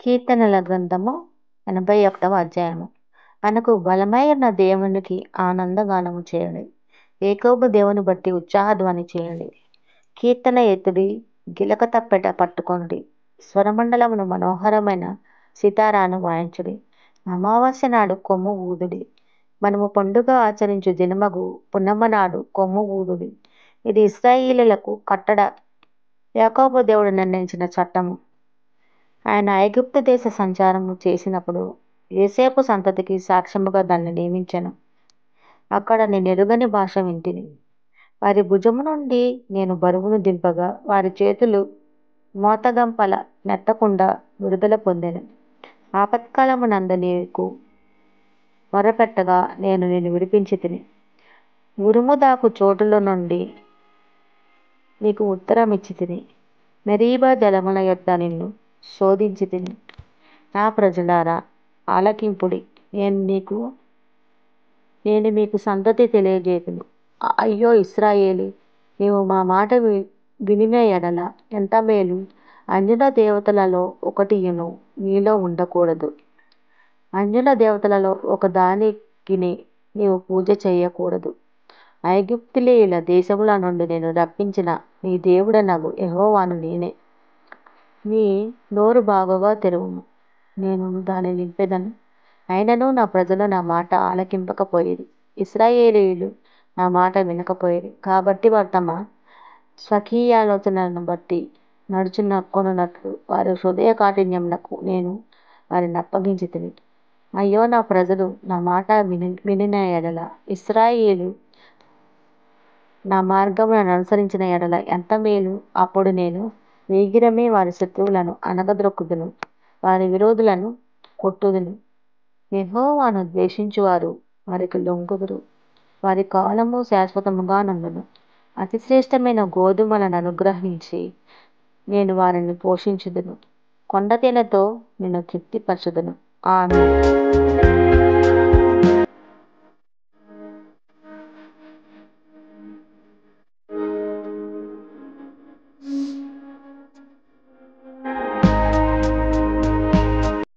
కీర్తనల గ్రంథము 81వ అధ్యాయము. మనకు బలమైన దేవునికి ఆనందగానము చేయండి. ఏకోబు దేవుని బట్టి ఉత్సాహధ్వని చేయండి. కీర్తన ఎత్తుడి, గిలక తప్పెట పట్టుకోండి. స్వరమండలమును మనోహరమైన సితారాను వాయించుడి. అమావాస్య నాడు కొమ్ము ఊదుడి. మనము పండుగ ఆచరించు దినమగు పున్నమ్మ నాడు కొమ్ము ఊదుడి. ఇది ఇశ్రాయేలీయులకు కట్టడ, యాకోబు దేవుడు నిర్ణయించిన చట్టము. ఆయన ఐగుప్తు దేశ సంచారము చేసినప్పుడు యోసేపు సంతతికి సాక్ష్యముగా దాన్ని నియమించాను. అక్కడ నేను ఎరుగని భాష వింటిని. వారి భుజము నుండి నేను బరువును దింపగా వారి చేతులు మోతగంపల నెత్తకుండా విడుదల పొందాను. ఆపత్కాలమునందు నీకు మొరపెట్టగా నేను నిన్ను విడిపించి తిని, ఉరుము దాకు చోటుల నుండి నీకు ఉత్తరం ఇచ్చి తిని, మెరీబా జలముల యొద్ద నిన్ను శోధించి తిని. నా ప్రజలారా ఆలకింపుడి, నేను మీకు సంగతి తెలియజేతును. అయ్యో ఇశ్రాయేలు, నీవు మా మాట వినిన ఎడల ఎంత మేలు. అంజన దేవతలలో ఒకటియును నీలో ఉండకూడదు. అంజన దేవతలలో ఒక దానికి నీవు పూజ చేయకూడదు. ఐగుప్తులీయుల దేశముల నుండి నేను రప్పించిన నీ దేవుడనగు యెహోవాను నేనే. నీ నోరు బాగుగా తెరువుము, నేను దాన్ని నింపెదను. అయినను నా ప్రజలు నా మాట ఆలకింపకపోయేది, ఇశ్రాయేలీయులు నా మాట వినకపోయేది. కాబట్టి వారు తమ స్వకీయాలోచనలను బట్టి నడుచుకొనున్నట్లు వారి హృదయ కాఠిన్యమునకు నేను వారిని అప్పగించి తిని. అయ్యో నా ప్రజలు నా మాట వినిన ఎడల, ఇశ్రాయేలు నా మార్గములను అనుసరించిన ఎడల ఎంత మేలు. అప్పుడు నేను వేగిరమే వారి శత్రువులను అనగద్రొక్కుదును, వారి విరోధులను కొట్టుదును. యెహోవాను ద్వేషించువారు వారికి లొంగుదురు, వారి కాలము శాశ్వతముగా నుండును. అతి శ్రేష్టమైన గోధుమలను అనుగ్రహించి నేను వారిని పోషించుదును, కొండ తేనెతో నిన్ను తృప్తిపరచుదును. ఆమేన్.